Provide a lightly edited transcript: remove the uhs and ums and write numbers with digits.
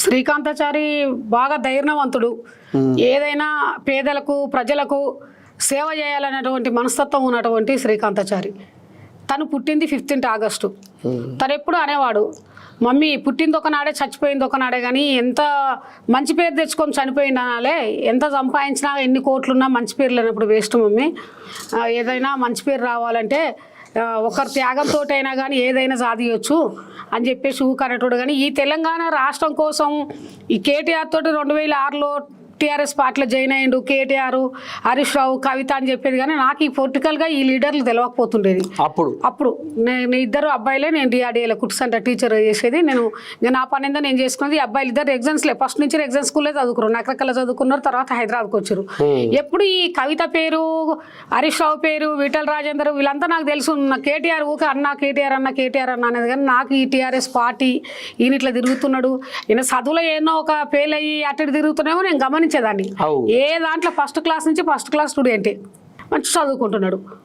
శ్రీకాంతాచారి బాగా ధైర్యవంతుడు. ఏదైనా పేదలకు ప్రజలకు సేవ చేయాలనేటువంటి మనస్తత్వం ఉన్నటువంటి శ్రీకాంతాచారి. తను పుట్టింది 15th ఆగస్టు. తను ఎప్పుడు అనేవాడు, మమ్మీ పుట్టింది ఒకనాడే చచ్చిపోయింది ఒకనాడే, కానీ ఎంత మంచి పేరు తెచ్చుకొని చనిపోయింది అనాలే, ఎంత సంపాదించినా ఎన్ని కోట్లున్నా మంచి పేరు లేనప్పుడు వేస్ట్ మమ్మీ. ఏదైనా మంచి పేరు రావాలంటే ఒకరి త్యాగంతో అయినా కానీ ఏదైనా సాధించవచ్చు అని చెప్పేసి ఊకనేటోడు. కానీ ఈ తెలంగాణ రాష్ట్రం కోసం ఈ కేటీఆర్ తోటి 2006లో టీఆర్ఎస్ పార్టీలో జాయిన్ అయ్యిండు. కేటీఆర్, హరీష్ రావు, కవిత అని చెప్పేది. కానీ నాకు ఈ పొలిటికల్గా ఈ లీడర్లు తెలియకపోతుండేది. అప్పుడు నేను ఇద్దరు అబ్బాయిలే, నేను డిఆర్డీఏలో కుట్టు సెంటర్ టీచర్ చేసేది. నేను నా పని ఏందో నేను చేసుకున్నది. అబ్బాయిలు ఇద్దరు ఎగ్జామ్స్లే, ఫస్ట్ నుంచి ఎగ్జామ్ స్కూల్లో చదువుకున్నారు, నకరకల్లా చదువుకున్నారు, తర్వాత హైదరాబాద్కి వచ్చారు. ఎప్పుడు ఈ కవిత పేరు, హరీష్ రావు పేరు, విఠల రాజేందర్ వీళ్ళంతా నాకు తెలుసు. కేటీఆర్ ఊకే అన్న కేటీఆర్ అన్న కేటీఆర్ అన్న అనేది. కానీ నాకు ఈ టీఆర్ఎస్ పార్టీ ఈయన ఇట్లా తిరుగుతున్నాడు, ఈయన చదువులో ఏమో ఒక ఫెయిల్ అయ్యి అటు తిరుగుతున్నామో నేను గమనించేదాన్ని. ఏ దాంట్లో ఫస్ట్ క్లాస్ నుంచి ఫస్ట్ క్లాస్ స్టూడెంటే, మంచి చదువుకుంటున్నాడు.